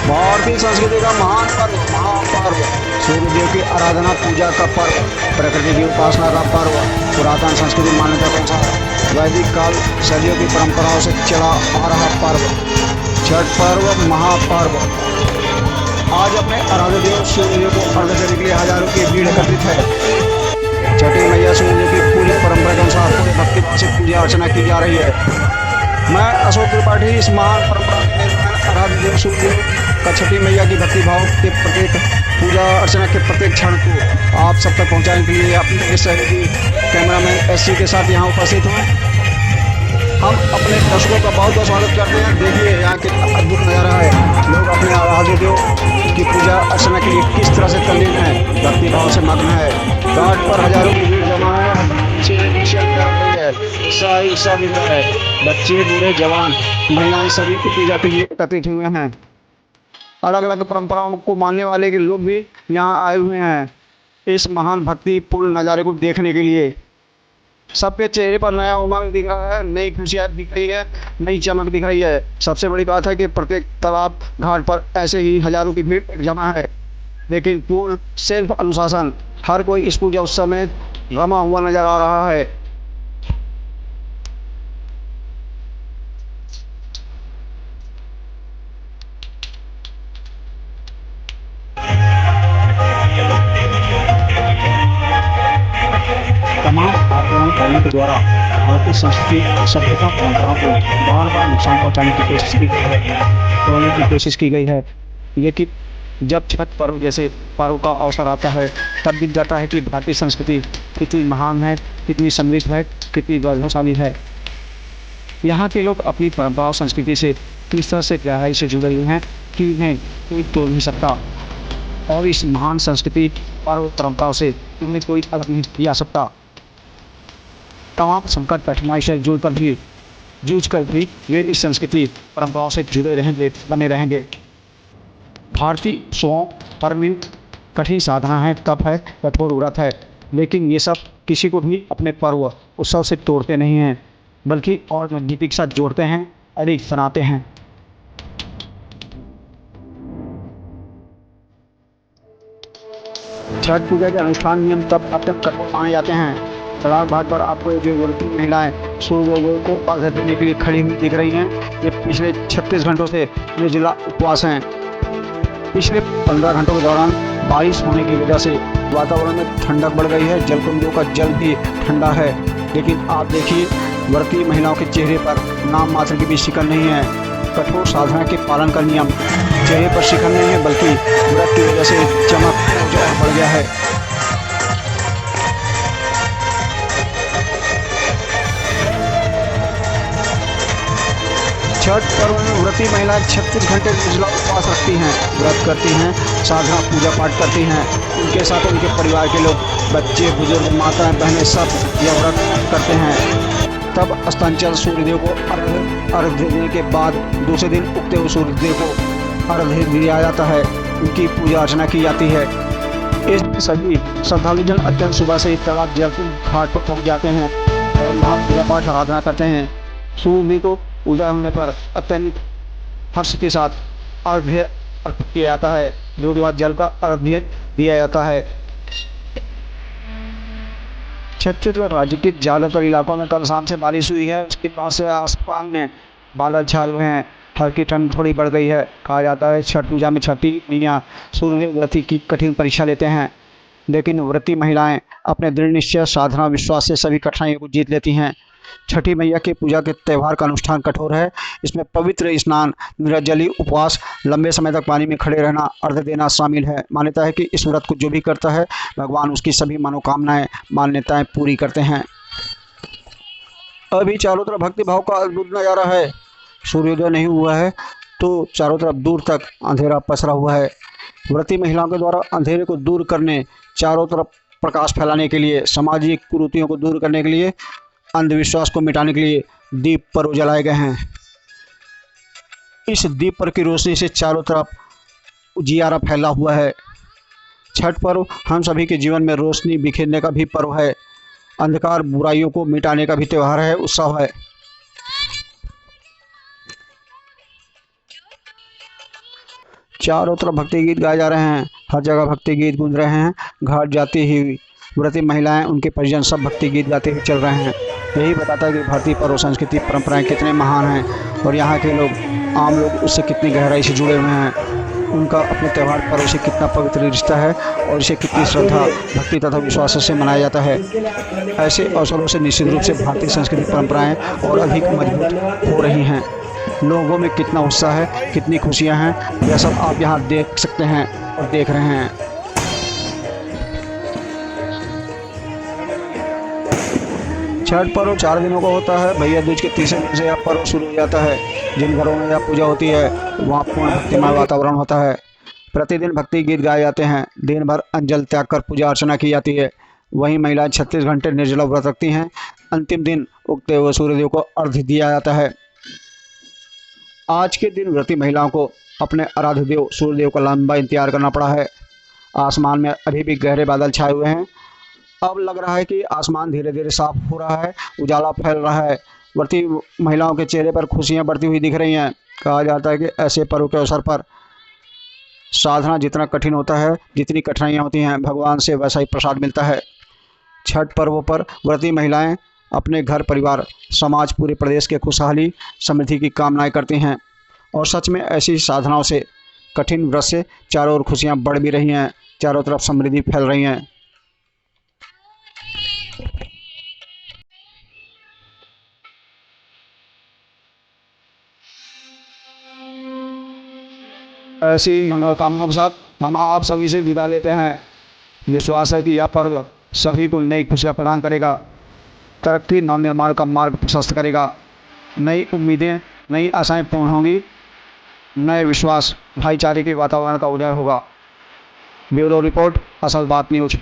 भारतीय संस्कृति का महान पर्व महापर्व, सूर्यदेव की आराधना पूजा का पर्व, प्रकृति की उपासना का पर्व, पुरातन संस्कृति मान्यता के अनुसार वैदिक काल सदियों की परंपराओं से चला आ रहा पर्व, छठ पर्व महापर्व। आज अपने आराध्य देव सूर्यदेव को अर्घ्य देने के लिए हजारों की भीड़ एकत्रित है। छठी मैया सूर्यदेव की पूरी परंपरा के अनुसार पूरे भक्ति से पूजा अर्चना की जा रही है। मैं अशोक त्रिपाठी इस महान परंपरा के निर्माण आराध्य देव सूर्यदेव का छठी मैया की भक्ति भाव के प्रत्येक पूजा अर्चना के प्रत्येक क्षण को आप सब तक पहुंचाने के लिए अपने सहयोगी कैमरामैन एससी के साथ यहाँ उपस्थित हैं। हम अपने दर्शकों का बहुत बहुत स्वागत करते हैं। देखिए यहाँ कितना अद्भुत नज़ारा है। लोग अपने आराध्य देव की पूजा अर्चना के लिए किस तरह से तल्लीन है, भक्ति भाव से मग्न है। घाट पर हजारों की भीड़ जमा है। बच्चे बूढ़े जवान महिलाएं सभी की पूजा के लिए एकत्रित हुए हैं। अलग अलग परंपराओं को मानने वाले के लोग भी यहाँ आए हुए हैं इस महान भक्ति पूर्ण नज़ारे को देखने के लिए। सबके चेहरे पर नया उमंग दिख रहा है, नई खुशियाँ दिख रही है, नई चमक दिख रही है। सबसे बड़ी बात है कि प्रत्येक तालाब घाट पर ऐसे ही हजारों की भीड़ जमा है, लेकिन पूर्ण सेल्फ अनुशासन। हर कोई इस पूजा उत्सव में रमा हुआ नजर आ रहा है। तमाम आक्रमण करने के द्वारा भारतीय संस्कृति सभ्यता परंपराओं को बार बार नुकसान पहुंचाने की कोशिश की गई है, तोड़ने की कोशिश की गई है। लेकिन जब छठ पर्व जैसे पर्व का अवसर आता है, तब दिख जाता है कि भारतीय संस्कृति कितनी महान है, कितनी समृद्ध है, कितनी गौरवशाली है। यहाँ के लोग अपनी परंपराओं संस्कृति से किस तरह से गहराई से जुड़े हुए हैं कि इन्हें कोई तोड़ नहीं सकता, और इस महान संस्कृति पर्व परंपराओं से इन्हें कोई अलग नहीं किया सकता। तमाम संकट कठिनाई से जूझ कर भी वे इस संस्कृति परंपराओं से जुड़े रहेंगे, बने रहेंगे। भारतीय उत्सवों पर भी कठिन साधना है, तप है, कठोर व्रत है, लेकिन ये सब किसी को भी अपने पर्व उत्सव से तोड़ते नहीं हैं, बल्कि और मजबूती के साथ जोड़ते हैं, अधिक बनाते हैं। छठ पूजा के अनुष्ठान नियम तब अत्यंत कठोर माने जाते हैं। सड़क घाट पर आपको जो व्रती महिलाएं सूर्य को अर्घ्य देने के लिए खड़ी हुई दिख रही हैं। ये पिछले 36 घंटों से निर्जला उपवास हैं। पिछले 15 घंटों के दौरान बारिश होने की वजह से वातावरण में ठंडक बढ़ गई है। जलकुंडों का जल भी ठंडा है, लेकिन आप देखिए व्रती महिलाओं के चेहरे पर नाम मात्र की भी शिकन नहीं है। कठोर साधना के पालन का नियम, चेहरे पर शिकन नहीं है, बल्कि व्रत की वजह से चमक और बढ़ गया है। छठ पर्व में व्रती महिलाएं 36 घंटे निर्जला उपवास रखती हैं, व्रत करती हैं, साधना पूजा पाठ करती हैं। उनके साथ उनके परिवार के लोग, बच्चे, बुजुर्ग, माताएं, बहनें सब यह व्रत करते हैं। तब अस्तांचल सूर्यदेव को अर्घ्य देने के बाद दूसरे दिन उगते हुए सूर्यदेव को अर्घ्य दिया जाता है। उनकी पूजा अर्चना की जाती है। इस सभी श्रद्धालुजन अत्यंत सुबह से तालाब जल घाट पर पहुँच जाते हैं और वहाँ पूजा पाठ आराधना करते हैं। सूर्य को उदय होने पर अत्यंत हर्ष के साथ अर्घ्य अर्पित किया जाता है, जो के बाद जल का अर्घ्य दिया जाता है। छत्तीसगढ़ राज्य के ज़्यादातर इलाकों में कल शाम से बारिश हुई है। उसके बाद से आसमान में बादल छाए हुए हैं, हल्की ठंड थोड़ी बढ़ गई है। कहा जाता है छठ पूजा में छठी मैया सूर्य व्रती की कठिन परीक्षा लेते हैं, लेकिन व्रती महिलाएं अपने दृढ़ निश्चय, साधना, विश्वास से सभी कठिनाइयों को जीत लेती हैं। छठी मैया की पूजा के त्यौहार का अनुष्ठान कठोर है। इसमें पवित्र स्नान, निर्जली उपवास, लंबे समय तक पानी में खड़े रहना, अर्घ्य देना शामिल है। मान्यता है कि इस व्रत को जो भी करता है, भगवान उसकी सभी मनोकामनाएं, मान्यताएं पूरी करते हैं। अभी चारों तरफ भक्ति भाव का अद्भुत नजारा है। सूर्योदय नहीं हुआ है तो चारों तरफ दूर तक अंधेरा पसरा हुआ है। व्रती महिलाओं के द्वारा अंधेरे को दूर करने, चारों तरफ प्रकाश फैलाने के लिए, सामाजिक कुरीतियों को दूर करने के लिए, अंधविश्वास को मिटाने के लिए दीप पर्व जलाए गए हैं। इस दीप पर्व की रोशनी से चारों तरफ उजियारा फैला हुआ है। छठ पर्व हम सभी के जीवन में रोशनी बिखेरने का भी पर्व है। अंधकार बुराइयों को मिटाने का भी त्यौहार है, उत्सव है। चारों तरफ भक्ति गीत गाए जा रहे हैं, हर जगह भक्ति गीत गूंज रहे हैं। घाट जाती ही व्रती महिलाएं, उनके परिजन सब भक्ति गीत गाते हुए चल रहे हैं। यही बताता है कि भारतीय पर्व संस्कृति परंपराएं कितने महान हैं और यहाँ के लोग, आम लोग उससे कितनी गहराई से जुड़े हुए हैं। उनका अपने त्यौहार पर्व से कितना पवित्र रिश्ता है और इसे कितनी श्रद्धा, भक्ति तथा विश्वास से मनाया जाता है। ऐसे अवसरों से निश्चित रूप से भारतीय संस्कृति परंपराएं और अधिक मजबूत हो रही हैं। लोगों में कितना उत्साह है, कितनी खुशियां हैं, यह सब आप यहाँ देख सकते हैं और देख रहे हैं। छठ पर्व 4 दिनों का होता है। भैया दूज के तीसरे दिन से यह पर्व शुरू हो जाता है। जिन घरों में यह पूजा होती है वहाँ पूर्ण भक्तिमय वातावरण होता है। प्रतिदिन भक्ति गीत गाए जाते हैं। दिन भर अंजल त्याग कर पूजा अर्चना की जाती है। वहीं महिलाएं 36 घंटे निर्जला व्रत रखती हैं। अंतिम दिन उगते हुए सूर्यदेव को अर्घ्य दिया जाता है। आज के दिन व्रती महिलाओं को अपने आराध्य देव सूर्यदेव का लंबा इंतजार करना पड़ा है। आसमान में अभी भी गहरे बादल छाए हुए हैं। अब लग रहा है कि आसमान धीरे धीरे साफ हो रहा है, उजाला फैल रहा है। व्रती महिलाओं के चेहरे पर खुशियां बढ़ती हुई दिख रही हैं। कहा जाता है कि ऐसे पर्व के अवसर पर साधना जितना कठिन होता है, जितनी कठिनाइयां होती हैं, भगवान से वैसा ही प्रसाद मिलता है। छठ पर्वों पर व्रती महिलाएं अपने घर परिवार, समाज, पूरे प्रदेश के खुशहाली समृद्धि की कामनाएं करती हैं। और सच में ऐसी साधनाओं से, कठिन व्रत से चारों ओर खुशियां बढ़ भी रही हैं, चारों तरफ समृद्धि फैल रही हैं। ऐसी मनोकामनाओं के साथ हम आप सभी से विदा लेते हैं। विश्वास है कि यह पर्व सभी को नई खुशियाँ प्रदान करेगा, तरक्की, नवनिर्माण का मार्ग प्रशस्त करेगा, नई उम्मीदें, नई आशाएं पूर्ण होंगी, नए विश्वास, भाईचारे के वातावरण का उदय होगा। ब्यूरो रिपोर्ट, असल बात न्यूज।